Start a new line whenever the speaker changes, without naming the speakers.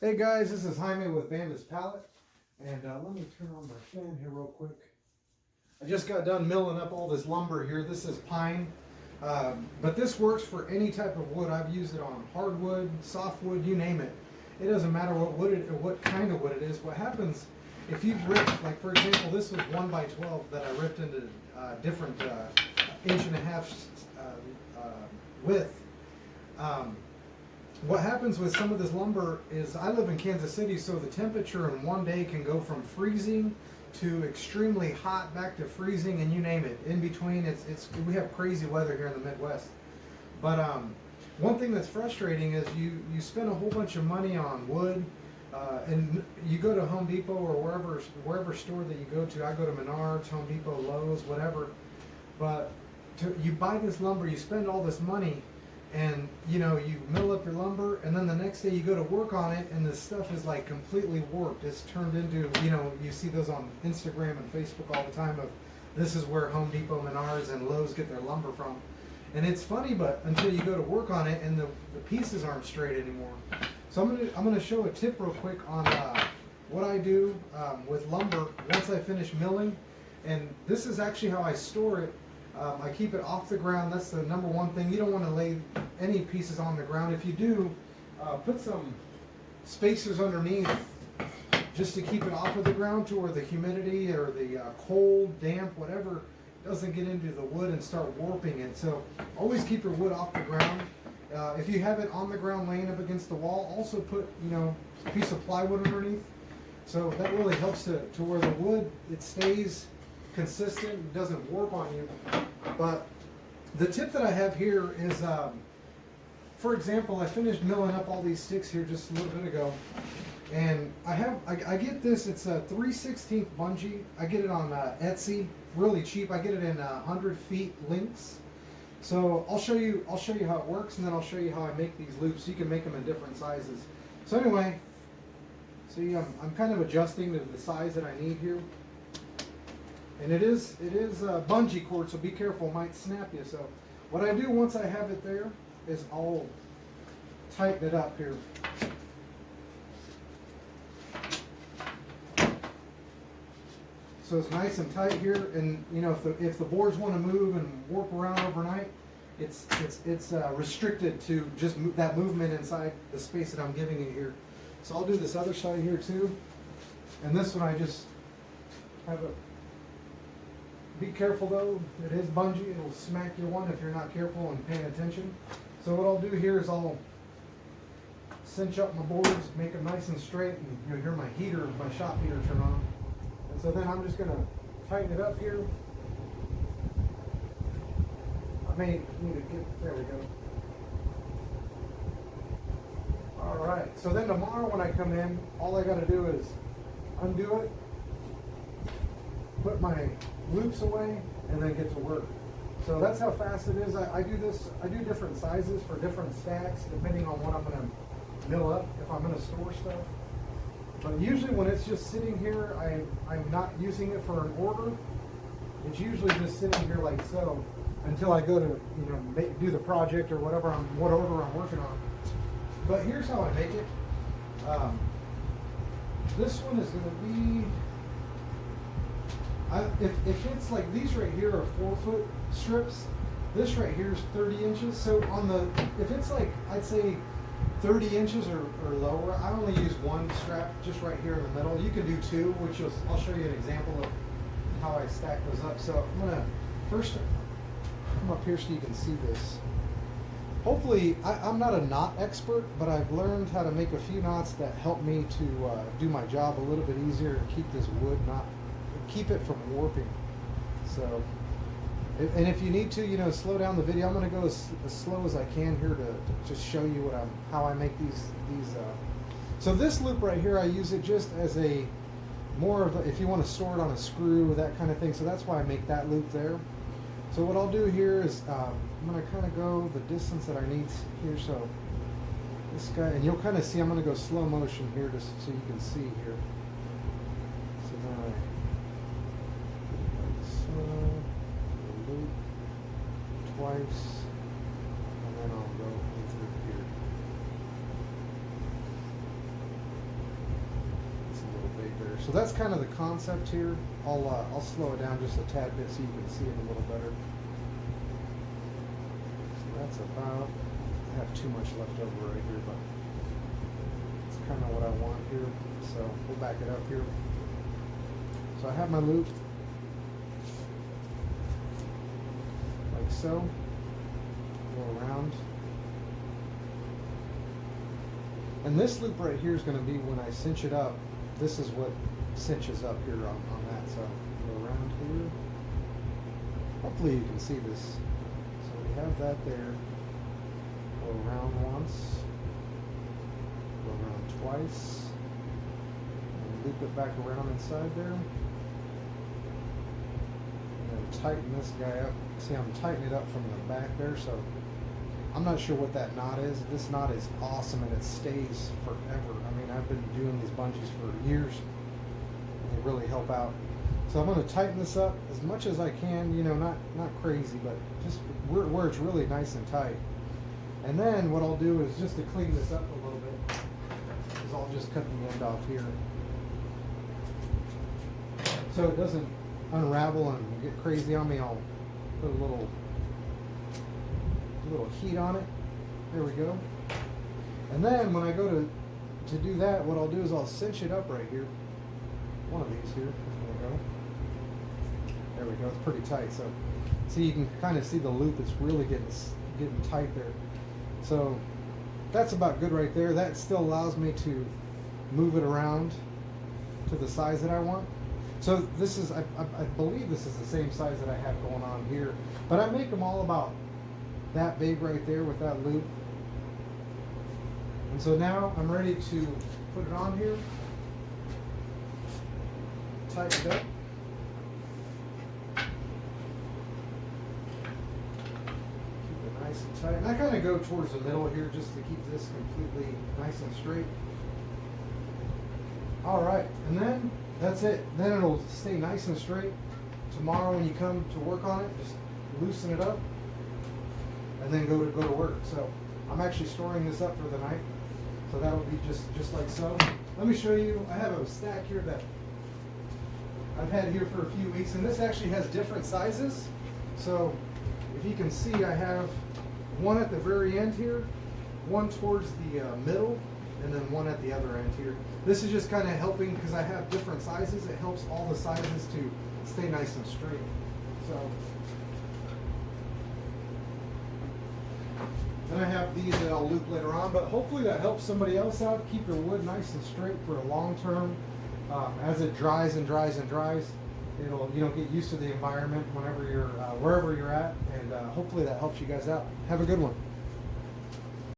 Hey guys, this is Jaime with Bandit's Pallet, and let me turn on my fan here real quick. I just got done milling up all this lumber here. This is pine, but this works for any type of wood. I've used it on hardwood, softwood, you name it. It doesn't matter what kind of wood it is. What happens if you've ripped, like for example, this was 1x12 that I ripped into different inch and a half width. What happens with some of this lumber is I live in Kansas City, so the temperature in one day can go from freezing to extremely hot back to freezing, and you name it. In between, we have crazy weather here in the Midwest. But one thing that's frustrating is you spend a whole bunch of money on wood, and you go to Home Depot or wherever store that you go to. I go to Menards, Home Depot, Lowe's, whatever. But you buy this lumber, you spend all this money. And you mill up your lumber, and then the next day you go to work on it, and the stuff is like completely warped. It's turned into, you see those on Instagram and Facebook all the time of this is where Home Depot, Menards, and Lowe's get their lumber from. And it's funny, but until you go to work on it, and the pieces aren't straight anymore. So I'm gonna show a tip real quick on what I do with lumber once I finish milling, and this is actually how I store it. I keep it off the ground. That's the number one thing. You don't want to lay any pieces on the ground. If you do, put some spacers underneath just to keep it off of the ground to where the humidity or the cold, damp, whatever doesn't get into the wood and start warping it. So always keep your wood off the ground. If you have it on the ground laying up against the wall, also put a piece of plywood underneath. So that really helps to where the wood, it stays consistent, it doesn't warp on you. But the tip that I have here is, for example, I finished milling up all these sticks here just a little bit ago, and I get this. It's a 3/16 bungee. I get it on Etsy, really cheap. I get it in 100 feet links. So I'll show you how it works, and then I'll show you how I make these loops. You can make them in different sizes. So anyway, see, I'm kind of adjusting to the size that I need here. And it is bungee cord, so be careful, it might snap you. So what I do once I have it there is I'll tighten it up here. So it's nice and tight here, and if the boards want to move and warp around overnight, it's restricted to just that movement inside the space that I'm giving it here. So I'll do this other side here too, and this one I just have a. Be careful though, it is bungee, it'll smack you one if you're not careful and paying attention. So what I'll do here is I'll cinch up my boards, make them nice and straight, and you'll hear my shop heater turn on. And so then I'm just gonna tighten it up here. I may need to there we go. Alright, so then tomorrow when I come in, all I gotta do is undo it, put my loops away, and then get to work. So that's how fast it is. I do different sizes for different stacks depending on what I'm going to mill up, if I'm going to store stuff. But usually when it's just sitting here, I'm not using it for an order. It's usually just sitting here like so until I go to do the project or what order I'm working on. But here's how I make it. This one is going to be, if it's like these right here are 4-foot strips, this right here is 30 inches. So if it's like, I'd say 30 inches or lower, I only use one strap just right here in the middle. You can do two, which I'll show you an example of how I stack those up. So I'm gonna first come up here so you can see this. Hopefully, I'm not a knot expert, but I've learned how to make a few knots that help me to do my job a little bit easier and keep this wood keep it from warping. So, and if you need to, slow down the video. I'm going to go as slow as I can here to just show you how I make these. So this loop right here, I use it just as more of if you want to store it on a screw, that kind of thing. So that's why I make that loop there. So what I'll do here is I'm going to kind of go the distance that I need here. So this guy, and you'll kind of see, I'm going to go slow motion here just so you can see here. So now loop twice, and then I'll go through here. So that's kind of the concept here. I'll slow it down just a tad bit so you can see it a little better. So that's about, I have too much left over right here, but it's kind of what I want here. So we'll back it up here. So I have my loop, like so, go around. And this loop right here is going to be when I cinch it up. This is what cinches up here on that. So go around here. Hopefully you can see this. So we have that there. Go around once. Go around twice. And loop it back around inside there. And then tighten this guy up. See, I'm tightening it up from the back there. So I'm not sure what that knot is. This knot is awesome and it stays forever. I mean, I've been doing these bungees for years. And they really help out. So I'm going to tighten this up as much as I can, you know, not crazy, but just where it's really nice and tight. And then what I'll do is, just to clean this up a little bit, is I'll just cut the end off here. So it doesn't unravel and get crazy on me. I'll put a little heat on it. There we go. And then when I go to do that, what I'll do is I'll cinch it up right here. One of these here. There we go. There we go. It's pretty tight. So see, you can kind of see the loop. It's really getting tight there. So that's about good right there. That still allows me to move it around to the size that I want. So this is, I believe this is the same size that I have going on here, but I make them all about that big right there with that loop. And so now I'm ready to put it on here, tighten it up. Keep it nice and tight. And I kind of go towards the middle here just to keep this completely nice and straight. All right, and then that's it. Then it'll stay nice and straight. Tomorrow when you come to work on it, just loosen it up and then go to work. So I'm actually storing this up for the night. So that'll be just like so. Let me show you. I have a stack here that I've had here for a few weeks, and this actually has different sizes. So if you can see, I have one at the very end here, one towards the middle, and then one at the other end here. This is just kind of helping because I have different sizes. It helps all the sizes to stay nice and straight. So then I have these that I'll loop later on, but hopefully that helps somebody else out. Keep your wood nice and straight for a long term. As it dries and dries and dries, it'll, you know, get used to the environment whenever you're wherever you're at, and hopefully that helps you guys out. Have a good one.